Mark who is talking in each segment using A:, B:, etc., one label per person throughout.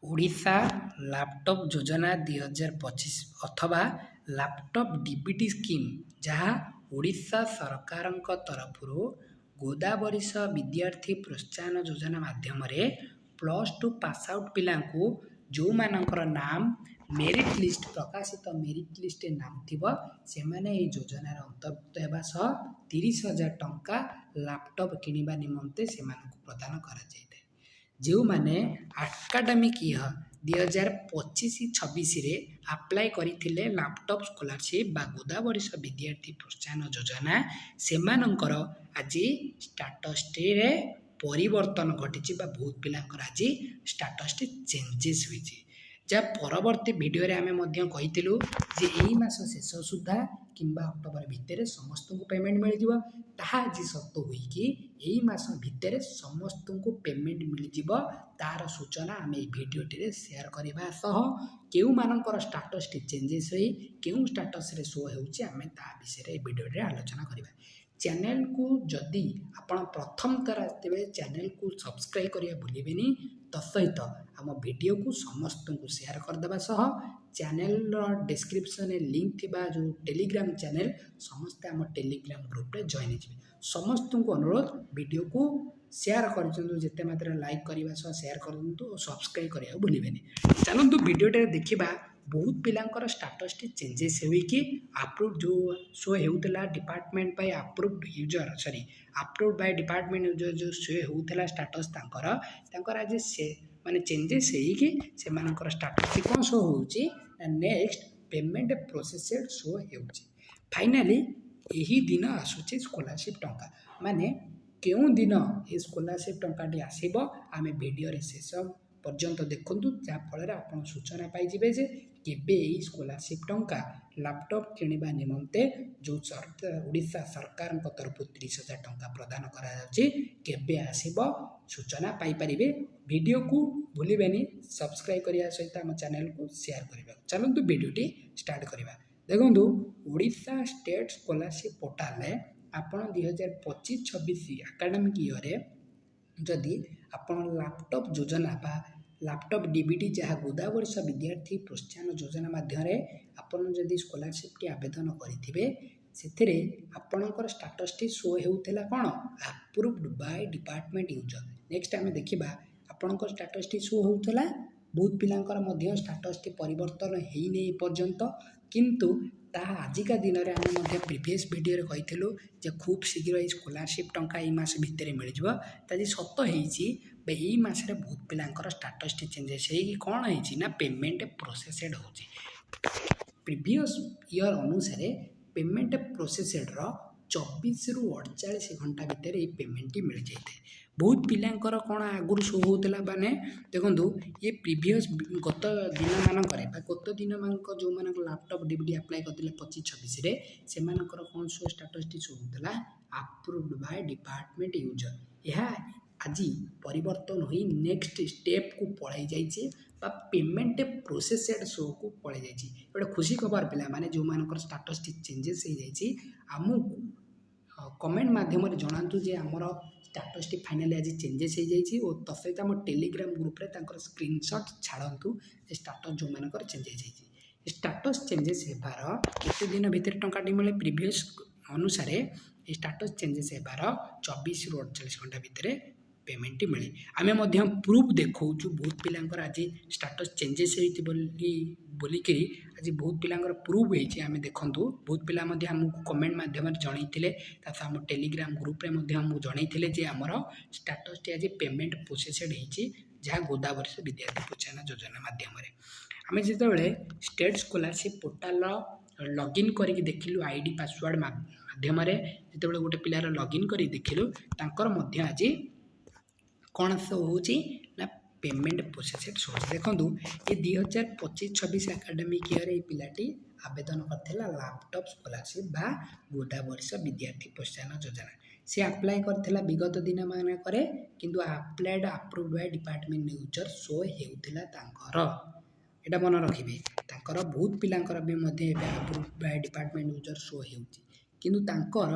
A: Odisha laptop ଯୋଜନା 2025 ଅଥବା laptop DBT scheme, ଯାହା ଓଡ଼ିଶା ସରକାରଙ୍କ ତରଫରୁ ଗୋଦାବରୀଶ ବିଦ୍ୟାର୍ଥୀ ପ୍ରୋତ୍ସାହନ ଯୋଜନା ମାଧ୍ୟମରେ +2 ପାସ୍ ଆଉଟ୍ ପିଲାଙ୍କୁ ଯେଉଁମାନଙ୍କର ନାମ ମେରିଟ୍ ଲିଷ୍ଟ ପ୍ରକାଶିତ ମେରିଟ୍ ଲିଷ୍ଟରେ ନାମ ଥିବ ସେମାନେ ଏହି ଯୋଜନାର ଅନ୍ତର୍ଭୁକ୍ତ ହେବା ସହ 30,000 ଟଙ୍କା ଲାପଟପ୍ କିଣିବା ନିମନ୍ତେ ସେମାନଙ୍କୁ ପ୍ରଦାନ କରାଯାଇଥାଏ। ଯେଉଁମାନେ ଆକାଡେମିକ୍ ଇୟର୍ 2025-26ରେ ଆପ୍ଲାଏ କରିଥିଲେ ଲାପଟପ୍ ସ୍କଲାରସିପ୍ ବା ଗୋଦାବରୀଶ ବିଦ୍ୟାର୍ଥୀ ପ୍ରୋତ୍ସାହନ ଯୋଜନା, ସେମାନଙ୍କର ଆଜି ଷ୍ଟାଟସ୍ଟିରେ ପରିବର୍ତ୍ତନ ଘଟିଛି ବା ବହୁତ ପିଲାଙ୍କର ଆଜି ଷ୍ଟାଟସ୍ଟି ଚେଞ୍ଜେସ୍ ହୋଇଛି। ଯାହା ପରବର୍ତ୍ତୀ ଭିଡ଼ିଓରେ ଆମେ ମଧ୍ୟ କହିଥିଲୁ ଯେ ଏହି ମାସ ଶେଷ ସୁଦ୍ଧା କିମ୍ବା ଅକ୍ଟୋବର ଭିତରେ ସମସ୍ତଙ୍କୁ ପେମେଣ୍ଟ ମିଳିଯିବ। ତାହା ଆଜି ସତ ହୋଇକି ଏହି ମାସ ଭିତରେ ସମସ୍ତଙ୍କୁ ପେମେଣ୍ଟ ମିଳିଯିବ, ତାର ସୂଚନା ଆମେ ଏହି ଭିଡ଼ିଓଟିରେ ସେୟାର କରିବା ସହ କେଉଁମାନଙ୍କର ଷ୍ଟାଟସ୍ଟି ଚେଞ୍ଜେସ୍ ହୋଇ କେଉଁ ଷ୍ଟାଟସ୍ରେ ଶୋ ହେଉଛି ଆମେ ତାହା ବିଷୟରେ ଏହି ଭିଡ଼ିଓରେ ଆଲୋଚନା କରିବା। ଚ୍ୟାନେଲକୁ ଯଦି ଆପଣ ପ୍ରଥମ ଥର ଆସିଥିବେ ଚ୍ୟାନେଲକୁ ସବସ୍କ୍ରାଇବ୍ କରିବା ଭୁଲିବେନି। ତତ୍ସହିତ ଆମ ଭିଡ଼ିଓକୁ ସମସ୍ତଙ୍କୁ ସେୟାର କରିଦେବା ସହ ଚ୍ୟାନେଲର ଡେସ୍କ୍ରିପସନରେ ଲିଙ୍କ୍ ଥିବା ଯେଉଁ ଟେଲିଗ୍ରାମ ଚ୍ୟାନେଲ, ସମସ୍ତେ ଆମ ଟେଲିଗ୍ରାମ ଗ୍ରୁପରେ ଜଏନ୍ ହେଇଯିବେ। ସମସ୍ତଙ୍କୁ ଅନୁରୋଧ ଭିଡ଼ିଓକୁ ସେୟାର କରିଦିଅନ୍ତୁ, ଯେତେ ମାତ୍ରାରେ ଲାଇକ୍ କରିବା ସହ ସେୟାର କରନ୍ତୁ ଓ ସବସ୍କ୍ରାଇବ୍ କରିବାକୁ ଭୁଲିବେନି। ଚାଲନ୍ତୁ ଭିଡ଼ିଓଟାରେ ଦେଖିବା ବହୁତ ପିଲାଙ୍କର ଷ୍ଟାଟସ୍ଟି ଚେଞ୍ଜେସ୍ ହୋଇକି ଆପ୍ରୁଭ୍ ଯେଉଁ ଶୋ ହେଉଥିଲା department Bai approved approve Bai department user ଯେଉଁ ଶୋ ହେଉଥିଲା ଷ୍ଟାଟସ୍ ତାଙ୍କର ଆଜି ସେ ମାନେ ଚେଞ୍ଜେସ୍ ହେଇକି ସେମାନଙ୍କର ଷ୍ଟାଟସ୍ଟି କ'ଣ ଶୋ ହେଉଛି ନା ନେକ୍ସଟ ପେମେଣ୍ଟ ପ୍ରୋସେସେଡ଼ ଶୋ ହେଉଛି। ଫାଇନାଲି ଏହି ଦିନ ଆସୁଛି ସ୍କଲାରସିପ୍ ଟଙ୍କା, ମାନେ କେଉଁ ଦିନ ଏ ସ୍କଲାରସିପ୍ ଟଙ୍କାଟି ଆସିବ ଆମେ ଭିଡ଼ିଓରେ ଶେଷ ପର୍ଯ୍ୟନ୍ତ ଦେଖନ୍ତୁ, ଯାହାଫଳରେ ଆପଣ ସୂଚନା ପାଇଯିବେ ଯେ କେବେ ଏହି ସ୍କଲାରସିପ୍ ଟଙ୍କା ଲାପଟପ୍ କିଣିବା ନିମନ୍ତେ ଯେଉଁ ଓଡ଼ିଶା ସରକାରଙ୍କ ତରଫରୁ 30,000 ଟଙ୍କା ପ୍ରଦାନ କରାଯାଉଛି କେବେ ଆସିବ ସୂଚନା ପାଇପାରିବେ। ଭିଡ଼ିଓକୁ ଭୁଲିବେନି ସବସ୍କ୍ରାଇବ୍ କରିବା ସହିତ ଆମ ଚ୍ୟାନେଲକୁ ସେୟାର କରିବାକୁ। ଚାଲନ୍ତୁ ଭିଡ଼ିଓଟି ଷ୍ଟାର୍ଟ କରିବା। ଦେଖନ୍ତୁ ଓଡ଼ିଶା ଷ୍ଟେଟ୍ ସ୍କଲାରସିପ୍ ପୋର୍ଟାଲରେ ଆପଣ 2025-26 ଆକାଡେମିକ୍ ଇୟର୍ରେ ଯଦି ଆପଣ ଲାପଟପ୍ ଯୋଜନା ବା ଲାପଟପ୍ ଡିବିଟି, ଯାହା ଗୋଦାବରୀଶ ବିଦ୍ୟାର୍ଥୀ ପ୍ରୋତ୍ସାହନ ଯୋଜନା ମାଧ୍ୟମରେ ଆପଣ ଯଦି ସ୍କଲାରସିପ୍ଟି ଆବେଦନ କରିଥିବେ, ସେଥିରେ ଆପଣଙ୍କର ଷ୍ଟାଟସ୍ଟି ଶୋ ହେଉଥିଲା କ'ଣ approved Bai department user. Next ଆମେ ଦେଖିବା ଆପଣଙ୍କର ଷ୍ଟାଟସ୍ଟି ଶୋ ହେଉଥିଲା, ବହୁତ ପିଲାଙ୍କର ମଧ୍ୟ ଷ୍ଟାଟସ୍ଟି ପରିବର୍ତ୍ତନ ହେଇନି ଏପର୍ଯ୍ୟନ୍ତ, କିନ୍ତୁ ତାହା ଆଜିକା ଦିନରେ ଆମେ ମଧ୍ୟ ପ୍ରିଭିୟସ୍ ଭିଡ଼ିଓରେ କହିଥିଲୁ ଯେ ଖୁବ୍ ଶୀଘ୍ର ଏହି ସ୍କଲାରସିପ୍ ଟଙ୍କା ଏଇ ମାସ ଭିତରେ ମିଳିଯିବ। ତ ଆଜି ସତ ହେଇଛି ବା ଏଇ ମାସରେ ବହୁତ ପିଲାଙ୍କର ଷ୍ଟାଟସ୍ଟି ଚେଞ୍ଜେସ୍ ହେଇକି କ'ଣ ହେଇଛି ନା ପେମେଣ୍ଟ ପ୍ରୋସେସେଡ଼ ହେଉଛି। ପ୍ରିଭିୟସ୍ ଇୟର୍ ଅନୁସାରେ ପେମେଣ୍ଟ ପ୍ରୋସେସେଡ଼ର 24ରୁ 48 ଘଣ୍ଟା ଭିତରେ ଏହି ପେମେଣ୍ଟଟି ମିଳିଯାଇଥାଏ। ବହୁତ ପିଲାଙ୍କର କ'ଣ ଆଗରୁ ଶୋ ହେଉଥିଲା, ମାନେ ଦେଖନ୍ତୁ ଏ ପ୍ରିଭିୟସ୍ ଗତ ଦିନମାନଙ୍କରେ ବା ଗତ ଦିନମାନଙ୍କ ଯେଉଁମାନଙ୍କ ଲାପଟପ୍ ଡିବିଟି ଆପ୍ଲାଏ କରିଥିଲେ 25-26ରେ, ସେମାନଙ୍କର କ'ଣ ଶୋ ଷ୍ଟାଟସ୍ଟି ଶୋ ହେଉଥିଲା ଆପ୍ରୁଭ୍ଡ ବାଇ ଡିପାର୍ଟମେଣ୍ଟ ୟୁଜର। ଏହା ଆଜି ପରିବର୍ତ୍ତନ ହୋଇ ନେକ୍ସଟ ଷ୍ଟେପକୁ ପଳାଇ ଯାଇଛି ବା ପେମେଣ୍ଟ ପ୍ରୋସେସେଡ଼ ଶୋକୁ ପଳାଇ ଯାଇଛି। ଗୋଟେ ଖୁସି ଖବର ପିଲାମାନେ ଯେଉଁମାନଙ୍କର ଷ୍ଟାଟସ୍ଟି ଚେଞ୍ଜେସ୍ ହେଇଯାଇଛି ଆମକୁ କମେଣ୍ଟ ମାଧ୍ୟମରେ ଜଣାନ୍ତୁ ଯେ ଆମର ଷ୍ଟାଟସ୍ଟି ଫାଇନାଲି ଆଜି ଚେଞ୍ଜେସ୍ ହେଇଯାଇଛି ଓ ତା ସହିତ ଆମ ଟେଲିଗ୍ରାମ ଗ୍ରୁପରେ ତାଙ୍କର ସ୍କ୍ରିନଶଟ୍ ଛାଡ଼ନ୍ତୁ ଯେ ଷ୍ଟାଟସ୍ ଯେଉଁମାନଙ୍କର ଚେଞ୍ଜେସ୍ ହେଇଛି। ଷ୍ଟାଟସ୍ ଚେଞ୍ଜେସ୍ ହେବାର କେତେ ଦିନ ଭିତରେ ଟଙ୍କାଟି ମିଳେ? ପ୍ରିଭିୟସ୍ ଅନୁସାରେ ଏ ଷ୍ଟାଟସ୍ ଚେଞ୍ଜେସ୍ ହେବାର 24ରୁ 48 ଘଣ୍ଟା ଭିତରେ ପେମେଣ୍ଟଟି ମିଳେ। ଆମେ ମଧ୍ୟ ପ୍ରୁଫ୍ ଦେଖାଉଛୁ ବହୁତ ପିଲାଙ୍କର ଆଜି ଷ୍ଟାଟସ୍ ଚେଞ୍ଜେସ୍ ହେଇଛି ବୋଲିକିରି ଆଜି ବହୁତ ପିଲାଙ୍କର ପ୍ରୁଫ୍ ହେଇଛି। ଆମେ ଦେଖନ୍ତୁ ବହୁତ ପିଲା ମଧ୍ୟ ଆମକୁ କମେଣ୍ଟ ମାଧ୍ୟମରେ ଜଣାଇଥିଲେ, ତାସହ ଆମ ଟେଲିଗ୍ରାମ ଗ୍ରୁପରେ ମଧ୍ୟ ଆମକୁ ଜଣାଇଥିଲେ ଯେ ଆମର ଷ୍ଟାଟସ୍ଟି ଆଜି ପେମେଣ୍ଟ ପ୍ରୋସେସେଡ଼ ହେଇଛି, ଯାହା ଗୋଦାବରୀଶ ବିଦ୍ୟାର୍ଥୀ ପ୍ରୋତ୍ସାହନ ଯୋଜନା ମାଧ୍ୟମରେ। ଆମେ ଯେତେବେଳେ ଷ୍ଟେଟ୍ ସ୍କଲାରସିପ୍ ପୋର୍ଟାଲର ଲଗ୍ଇନ୍ କରିକି ଦେଖିଲୁ ଆଇଡି ପାସୱାର୍ଡ଼ ମାଧ୍ୟମରେ, ଯେତେବେଳେ ଗୋଟେ ପିଲାର ଲଗ୍ଇନ୍ କରି ଦେଖିଲୁ ତାଙ୍କର ମଧ୍ୟ ଆଜି କ'ଣ ଶୋ ହେଉଛି ନା ପେମେଣ୍ଟ ପ୍ରୋସେସେଡ଼ ଶୋ ହେଉଛି। ଦେଖନ୍ତୁ ଏ 2025-26 ଆକାଡେମିକ୍ ଇୟର୍ରେ ଏହି ପିଲାଟି ଆବେଦନ କରିଥିଲା ଲାପଟପ୍ ସ୍କଲାରସିପ୍ ବା ଗୋଦାବରୀଶ ବିଦ୍ୟାର୍ଥୀ ପ୍ରୋତ୍ସାହନ ଯୋଜନା। ସେ ଆପ୍ଲାଏ କରିଥିଲା ବିଗତ ଦିନମାନଙ୍କରେ, କିନ୍ତୁ applied approved Bai department user show ହେଉଥିଲା ତାଙ୍କର। ଏଇଟା ମନେ ରଖିବେ, ତାଙ୍କର ବହୁତ ପିଲାଙ୍କର ବି ମଧ୍ୟ ଏବେ approve Bai department user show ହେଉଛି, କିନ୍ତୁ ତାଙ୍କର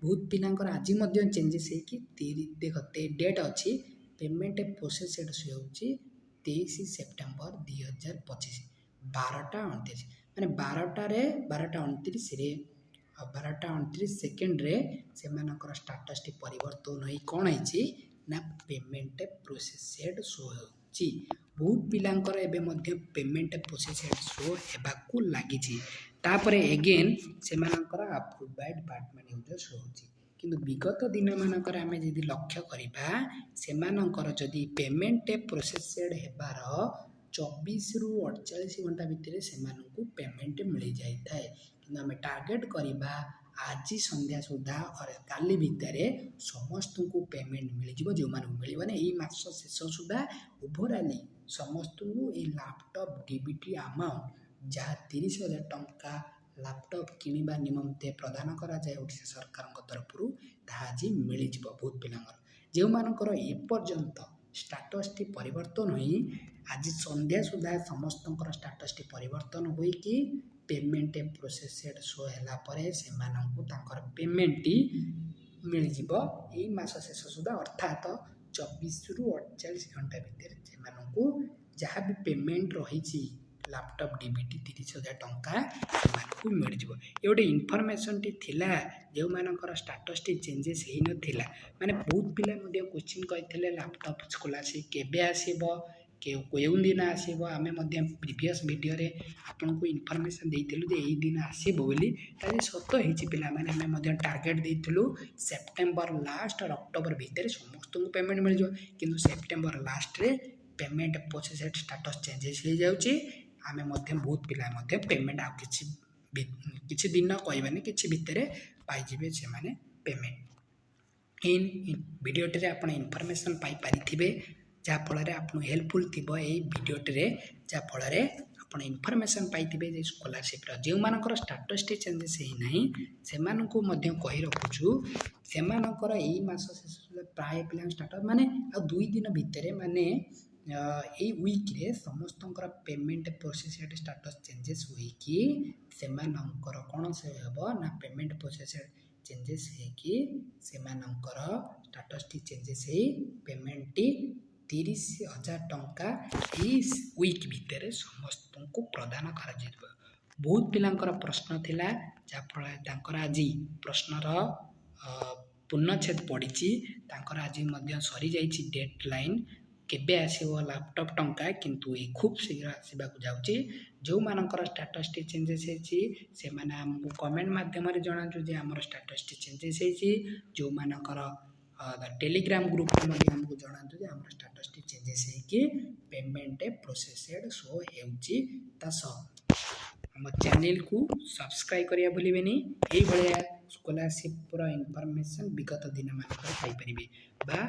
A: ବହୁତ ପିଲାଙ୍କର ଆଜି ମଧ୍ୟ ଚେଞ୍ଜେସ୍ ହେଇକି ଦେଖ ଡେଟ୍ ଅଛି ପେମେଣ୍ଟ ପ୍ରୋସେସେଡ଼ ଶୋ ହେଉଛି 23 ସେପ୍ଟେମ୍ବର 2025 12:29 ମାନେ 12:29 ସେକେଣ୍ଡରେ ସେମାନଙ୍କର ଷ୍ଟାଟସ୍ଟି ପରିବର୍ତ୍ତନ ହୋଇ କ'ଣ ହେଇଛି ନା ପେମେଣ୍ଟ ପ୍ରୋସେସେଡ଼ ଶୋ ହେଉଛି। ବହୁତ ପିଲାଙ୍କର ଏବେ ମଧ୍ୟ ପେମେଣ୍ଟ ପ୍ରୋସେସେଡ଼ ଶୋ ହେବାକୁ ଲାଗିଛି। ତାପରେ ଏଗେନ୍ ସେମାନଙ୍କର approve Bai department user show ହେଉଛି। କିନ୍ତୁ ବିଗତ ଦିନମାନଙ୍କରେ ଆମେ ଯଦି ଲକ୍ଷ୍ୟ କରିବା ସେମାନଙ୍କର ଯଦି ପେମେଣ୍ଟ ପ୍ରୋସେସେଡ଼ ହେବାର 24ରୁ 48 ଘଣ୍ଟା ଭିତରେ ସେମାନଙ୍କୁ ପେମେଣ୍ଟ ମିଳିଯାଇଥାଏ। କିନ୍ତୁ ଆମେ ଟାର୍ଗେଟ୍ କରିବା ଆଜି ସନ୍ଧ୍ୟା ସୁଦ୍ଧା କାଲି ଭିତରେ ସମସ୍ତଙ୍କୁ ପେମେଣ୍ଟ ମିଳିଯିବ। ଯେଉଁମାନଙ୍କୁ ମିଳିବନି ଏଇ ମାସ ଶେଷ ସୁଦ୍ଧା ଓଭରାଲି ସମସ୍ତଙ୍କୁ ଏଇ ଲାପଟପ୍ ଡିବିଟି ଆମାଉଣ୍ଟ ଯାହା 30,000 ଟଙ୍କା ଲାପଟପ୍ କିଣିବା ନିମନ୍ତେ ପ୍ରଦାନ କରାଯାଏ ଓଡ଼ିଶା ସରକାରଙ୍କ ତରଫରୁ ତାହା ଆଜି ମିଳିଯିବ ବହୁତ ପିଲାଙ୍କର। ଯେଉଁମାନଙ୍କର ଏପର୍ଯ୍ୟନ୍ତ ଷ୍ଟାଟସ୍ଟି ପରିବର୍ତ୍ତନ ହୋଇ ଆଜି ସନ୍ଧ୍ୟା ସୁଦ୍ଧା ସମସ୍ତଙ୍କର ଷ୍ଟାଟସ୍ଟି ପରିବର୍ତ୍ତନ ହୋଇକି ପେମେଣ୍ଟ ପ୍ରୋସେସେଡ଼ ଶୋ ହେଲା ପରେ ସେମାନଙ୍କୁ ତାଙ୍କର ପେମେଣ୍ଟଟି ମିଳିଯିବ ଏଇ ମାସ ଶେଷ ସୁଦ୍ଧା ଅର୍ଥାତ୍ 24ରୁ 48 ଘଣ୍ଟା ଭିତରେ ସେମାନଙ୍କୁ ଯାହା ବି ପେମେଣ୍ଟ ରହିଛି ଲାପଟପ୍ ଡିବିଟି 30,000 ଟଙ୍କା ସେମାନଙ୍କୁ ମିଳିଯିବ। ଏ ଗୋଟେ ଇନଫର୍ମେସନ୍ଟି ଥିଲା ଯେଉଁମାନଙ୍କର ଷ୍ଟାଟସ୍ଟି ଚେଞ୍ଜେସ୍ ହେଇନଥିଲା। ମାନେ ବହୁତ ପିଲା ମଧ୍ୟ କୋଶ୍ଚିନ୍ କରିଥିଲେ ଲାପଟପ୍ ସ୍କଲାରସିପ୍ କେବେ ଆସିବ, କେଉଁ ଦିନ ଆସିବ। ଆମେ ମଧ୍ୟ ପ୍ରିଭିୟସ୍ ଭିଡ଼ିଓରେ ଆପଣଙ୍କୁ ଇନଫର୍ମେସନ୍ ଦେଇଥିଲୁ ଯେ ଏଇ ଦିନ ଆସିବ ବୋଲି। ତାହେଲେ ସତ ହେଇଛି ପିଲାମାନେ। ଆମେ ମଧ୍ୟ ଟାର୍ଗେଟ୍ ଦେଇଥିଲୁ ସେପ୍ଟେମ୍ବର ଲାଷ୍ଟ ଆଉ ଅକ୍ଟୋବର ଭିତରେ ସମସ୍ତଙ୍କୁ ପେମେଣ୍ଟ ମିଳିଯିବ। କିନ୍ତୁ ସେପ୍ଟେମ୍ବର ଲାଷ୍ଟରେ ପେମେଣ୍ଟ ପ୍ରୋସେସେଡ଼ ଷ୍ଟାଟସ୍ ଚେଞ୍ଜେସ୍ ହେଇଯାଉଛି। ଆମେ ମଧ୍ୟ ବହୁତ ପିଲା ମଧ୍ୟ ପେମେଣ୍ଟ ଆଉ କିଛି ଦିନ କହିବାନି କିଛି ଭିତରେ ପାଇଯିବେ ସେମାନେ ପେମେଣ୍ଟ। ଏଇ ଭିଡ଼ିଓଟିରେ ଆପଣ ଇନଫର୍ମେସନ୍ ପାଇପାରିଥିବେ ଯାହାଫଳରେ ଆପଣଙ୍କୁ ହେଲ୍ପଫୁଲ୍ ଥିବ ଏଇ ଭିଡ଼ିଓଟିରେ। ଯାହାଫଳରେ ଆପଣ ଇନଫର୍ମେସନ୍ ପାଇଥିବେ ଯେ ସ୍କଲାରସିପ୍ର ଯେଉଁମାନଙ୍କର ଷ୍ଟାଟସ୍ଟି ଚେଞ୍ଜେସ୍ ହେଇନାହିଁ ସେମାନଙ୍କୁ ମଧ୍ୟ କହି ରଖୁଛୁ ସେମାନଙ୍କର ଏଇ ମାସ ଶେଷ ସୁଦ୍ଧା ପ୍ରାୟ ପିଲାଙ୍କ ଷ୍ଟାଟସ୍ ମାନେ ଆଉ 2 ଦିନ ଭିତରେ ମାନେ ଏଇ ୱିକ୍ରେ ସମସ୍ତଙ୍କର ପେମେଣ୍ଟ ପ୍ରୋସେସେଡ଼ ଷ୍ଟାଟସ୍ ଚେଞ୍ଜେସ୍ ହୋଇକି ସେମାନଙ୍କର କ'ଣ ହେବ ନା ପେମେଣ୍ଟ ପ୍ରୋସେସେଡ଼ ଚେଞ୍ଜେସ୍ ହେଇକି ସେମାନଙ୍କର ଷ୍ଟାଟସ୍ଟି ଚେଞ୍ଜେସ୍ ହେଇ ପେମେଣ୍ଟଟି 30,000 ଟଙ୍କା ଏଇ ୱିକ୍ ଭିତରେ ସମସ୍ତଙ୍କୁ ପ୍ରଦାନ କରାଯିବ। ବହୁତ ପିଲାଙ୍କର ପ୍ରଶ୍ନ ଥିଲା ଯାହାଫଳରେ ତାଙ୍କର ଆଜି ପ୍ରଶ୍ନର ପୂର୍ଣ୍ଣଚ୍ଛେଦ ପଡ଼ିଛି। ତାଙ୍କର ଆଜି ମଧ୍ୟ ସରିଯାଇଛି ଡେଟ୍ ଲାଇନ୍ କେବେ ଆସିବ ଲାପଟପ୍ ଟଙ୍କା, କିନ୍ତୁ ଏଇ ଖୁବ୍ ଶୀଘ୍ର ଆସିବାକୁ ଯାଉଛି। ଯେଉଁମାନଙ୍କର ଷ୍ଟାଟସ୍ଟି ଚେଞ୍ଜେସ୍ ହେଇଛି ସେମାନେ ଆମକୁ କମେଣ୍ଟ ମାଧ୍ୟମରେ ଜଣାନ୍ତୁ ଯେ ଆମର ଷ୍ଟାଟସ୍ଟି ଚେଞ୍ଜେସ୍ ହେଇଛି। ଯେଉଁମାନଙ୍କର ଟେଲିଗ୍ରାମ ଗ୍ରୁପ୍ରେ ମଧ୍ୟ ଆମକୁ ଜଣାନ୍ତୁ ଯେ ଆମର ଷ୍ଟାଟସ୍ଟି ଚେଞ୍ଜେସ୍ ହେଇକି ପେମେଣ୍ଟ ପ୍ରୋସେସେଡ଼ ଶୋ ହେଉଛି। ତା ସହ ଆମ ଚ୍ୟାନେଲକୁ ସବସ୍କ୍ରାଇବ୍ କରିବା ଭୁଲିବେନି। ଏଇଭଳିଆ ସ୍କଲାରସିପ୍ର ଇନଫର୍ମେସନ୍ ବିଗତ ଦିନମାନଙ୍କରେ ପାଇପାରିବେ ବା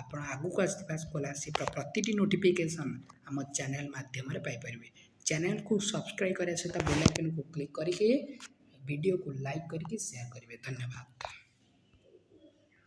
A: ଆପଣ ଆଗକୁ ଆସିଥିବା ସ୍କଲାରସିପ୍ର ପ୍ରତିଟି ନୋଟିଫିକେସନ୍ ଆମ ଚ୍ୟାନେଲ ମାଧ୍ୟମରେ ପାଇପାରିବେ। ଚ୍ୟାନେଲକୁ ସବସ୍କ୍ରାଇବ୍ କରିବା ସହିତ ବେଲ୍ ଆଇକନ୍କୁ କ୍ଲିକ୍ କରିକି ଭିଡ଼ିଓକୁ ଲାଇକ୍ କରିକି ସେୟାର କରିବେ। ଧନ୍ୟବାଦ।